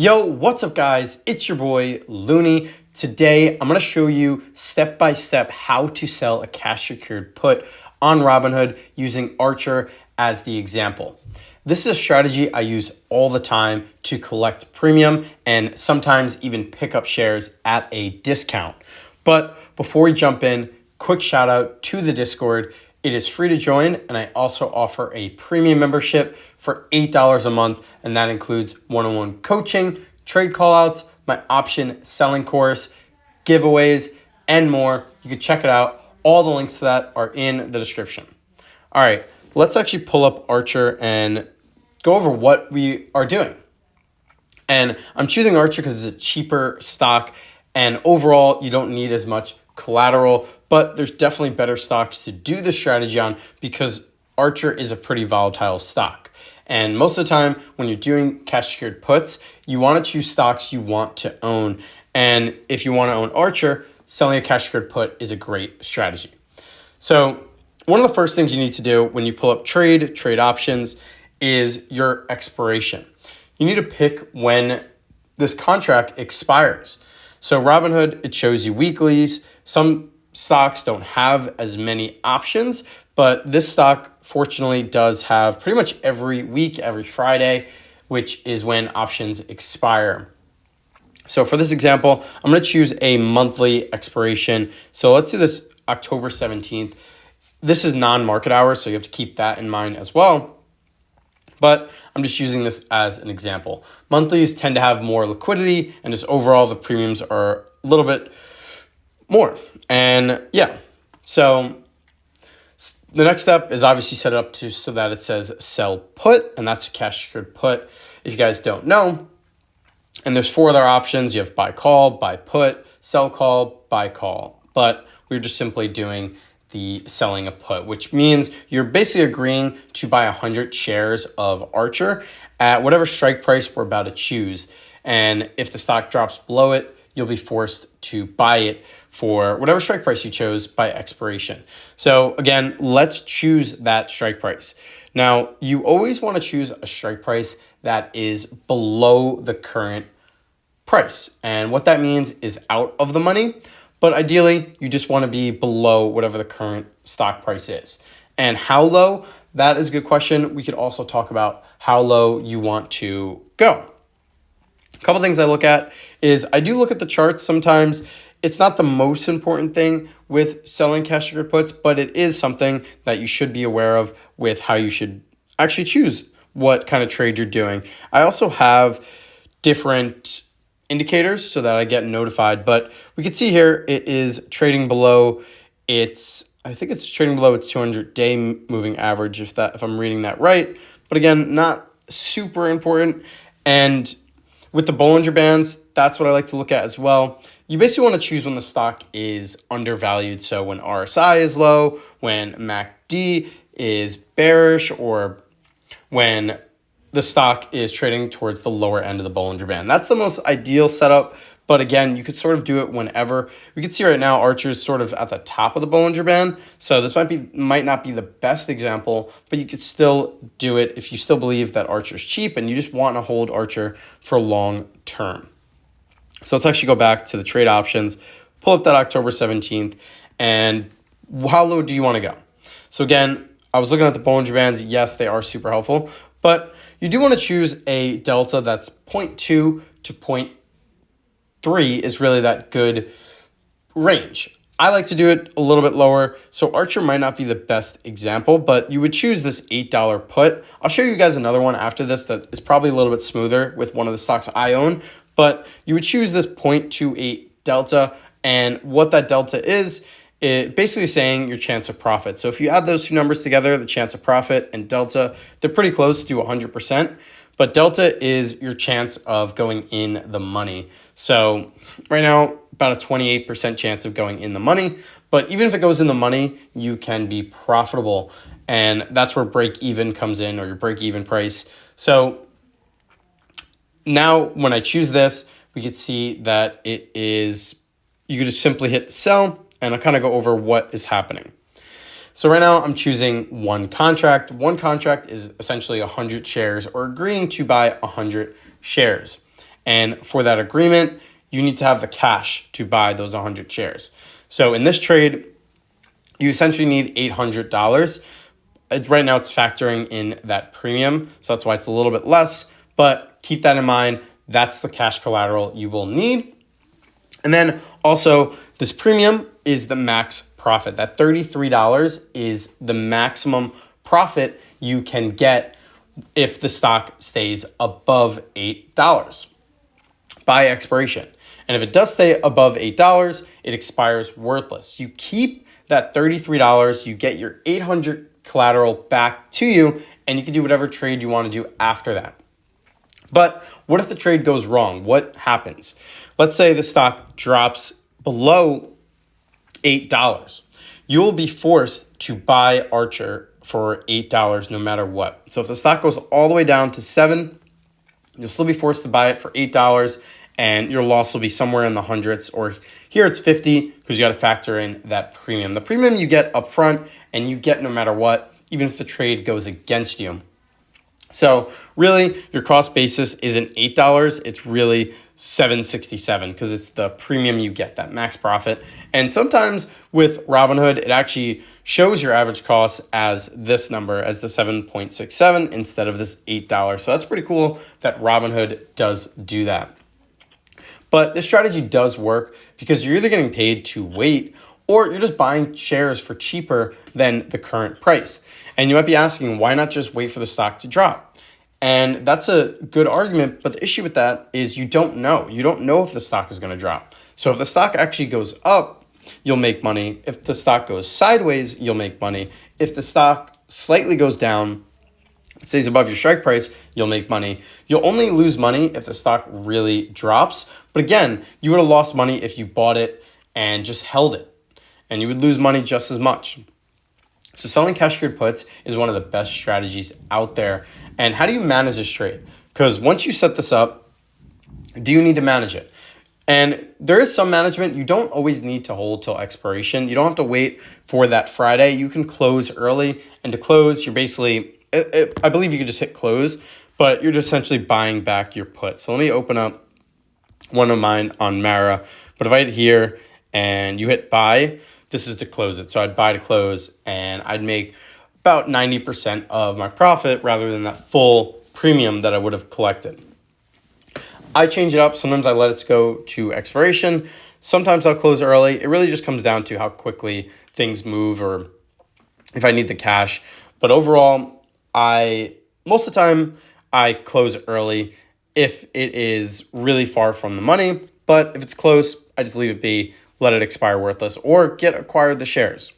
Yo, what's up guys? It's your boy Looney. Today, I'm gonna show you step by step how to sell a cash secured put on Robinhood using ARCHR as the example. This is a strategy I use all the time to collect premium and sometimes even pick up shares at a discount. But before we jump in, quick shout out to the Discord. It is free to join, and I also offer a premium membership for $8 a month, and that includes one-on-one coaching, trade callouts, my option selling course, giveaways, and more. You can check it out. All the links to that are in the description. All right, let's actually pull up ARCHR and go over what we are doing. And I'm choosing ARCHR because it's a cheaper stock, and overall, you don't need as much collateral, but there's definitely better stocks to do the strategy on because ARCHR is a pretty volatile stock. And most of the time when you're doing cash secured puts, you want to choose stocks you want to own. And if you want to own ARCHR, selling a cash secured put is a great strategy. So one of the first things you need to do when you pull up trade options is your expiration. You need to pick when this contract expires. So Robinhood, it shows you weeklies. Some stocks don't have as many options, but this stock fortunately does have pretty much every week, every Friday, which is when options expire. So for this example, I'm going to choose a monthly expiration. So let's do this October 17th. This is non-market hours, so you have to keep that in mind as well. But I'm just using this as an example. Monthlies tend to have more liquidity, and just overall the premiums are a little bit more. And yeah, so the next step is obviously set it up so that it says sell put, and that's a cash secured put. If you guys don't know, and there's four other options. You have buy call, buy put, sell call, buy call. But we're just simply doing the selling a put, which means you're basically agreeing to buy 100 shares of ARCHR at whatever strike price we're about to choose. And if the stock drops below it, you'll be forced to buy it for whatever strike price you chose by expiration. So again, let's choose that strike price. Now, you always want to choose a strike price that is below the current price. And what that means is out of the money. But ideally, you just want to be below whatever the current stock price is. And how low? That is a good question. We could also talk about how low you want to go. A couple things I look at is I do look at the charts sometimes. It's not the most important thing with selling cash secured puts, but it is something that you should be aware of with how you should actually choose what kind of trade you're doing. I also have different indicators so that I get notified, but we can see here it is trading below I think it's trading below its 200-day moving average if I'm reading that right. But again, not super important. And with the Bollinger Bands, that's what I like to look at as well. You basically want to choose when the stock is undervalued. So when RSI is low, when MACD is bearish, or when the stock is trading towards the lower end of the Bollinger Band. That's the most ideal setup. But again, you could sort of do it whenever. We can see right now ARCHR is sort of at the top of the Bollinger Band. So this might not be the best example, but you could still do it if you still believe that ARCHR is cheap and you just want to hold ARCHR for long term. So let's actually go back to the trade options, pull up that October 17th, and how low do you want to go? So again, I was looking at the Bollinger Bands. Yes, they are super helpful, but you do want to choose a delta that's 0.2 to 0.3 is really that good range. I like to do it a little bit lower, so ARCHR might not be the best example, but you would choose this $8 put. I'll show you guys another one after this that is probably a little bit smoother with one of the stocks I own, but you would choose this 0.28 delta, and what that delta is, it basically saying your chance of profit. So if you add those two numbers together, the chance of profit and delta, they're pretty close to 100%. But delta is your chance of going in the money. So right now, about a 28% chance of going in the money. But even if it goes in the money, you can be profitable. And that's where break even comes in, or your break even price. So now when I choose this, we could see that it is, you could just simply hit sell, and I'll kind of go over what is happening. So right now I'm choosing one contract. One contract is essentially 100 shares, or agreeing to buy 100 shares. And for that agreement, you need to have the cash to buy those 100 shares. So in this trade, you essentially need $800. Right now it's factoring in that premium, so that's why it's a little bit less, but keep that in mind. That's the cash collateral you will need. And then also, this premium is the max profit. That $33 is the maximum profit you can get if the stock stays above $8 by expiration. And if it does stay above $8, it expires worthless. You keep that $33, you get your $800 collateral back to you, and you can do whatever trade you want to do after that. But what if the trade goes wrong? What happens? Let's say the stock drops below $8. You'll be forced to buy ARCHR for $8 no matter what. So if the stock goes all the way down to $7, you'll still be forced to buy it for $8, and your loss will be somewhere in the hundreds, or here it's 50 because you got to factor in that premium. The premium you get up front and you get no matter what, even if the trade goes against you. So really, your cost basis isn't $8, it's really $7.67 because it's the premium you get, that max profit. And sometimes with Robinhood, it actually shows your average cost as this number, as the 7.67 instead of this $8. So that's pretty cool that Robinhood does do that. But this strategy does work because you're either getting paid to wait or you're just buying shares for cheaper than the current price. And you might be asking, why not just wait for the stock to drop? And that's a good argument, but the issue with that is you don't know. You don't know if the stock is going to drop. So if the stock actually goes up, you'll make money. If the stock goes sideways, you'll make money. If the stock slightly goes down, it stays above your strike price, you'll make money. You'll only lose money if the stock really drops. But again, you would have lost money if you bought it and just held it, and you would lose money just as much. So selling cash secured puts is one of the best strategies out there. And how do you manage this trade? Because once you set this up, do you need to manage it? And there is some management. You don't always need to hold till expiration. You don't have to wait for that Friday. You can close early. And to close, you're basically, I believe you could just hit close, but you're just essentially buying back your put. So let me open up one of mine on Mara. But if I hit here and you hit buy, this is to close it. So I'd buy to close and I'd make about 90% of my profit rather than that full premium that I would have collected. I change it up. Sometimes I let it go to expiration. Sometimes I'll close early. It really just comes down to how quickly things move or if I need the cash. But overall, most of the time I close early if it is really far from the money. But if it's close, I just leave it be, let it expire worthless, or acquire the shares.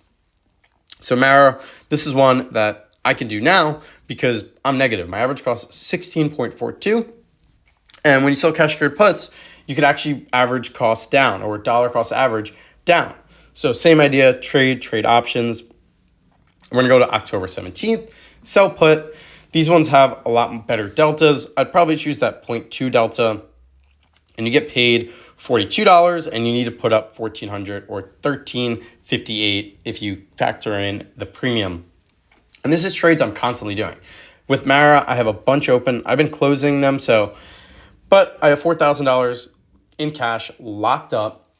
So Mara, this is one that I can do now because I'm negative. My average cost is 16.42. And when you sell cash secured puts, you could actually average cost down, or dollar cost average down. So same idea, trade options. We're going to go to October 17th, sell put. These ones have a lot better deltas. I'd probably choose that 0.2 delta, and you get paid $42, and you need to put up $1,400 or $1,358 if you factor in the premium. And this is trades I'm constantly doing. With Mara, I have a bunch open. I've been closing them, but I have $4,000 in cash locked up,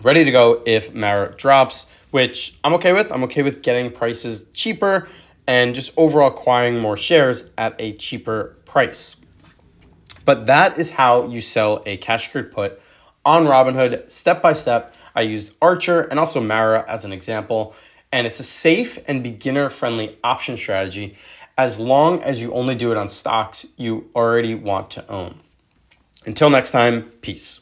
ready to go if Mara drops, which I'm okay with. I'm okay with getting prices cheaper and just overall acquiring more shares at a cheaper price. But that is how you sell a cash secured put on Robinhood, step by step. I used ARCHR and also Mara as an example, and it's a safe and beginner-friendly option strategy as long as you only do it on stocks you already want to own. Until next time, peace.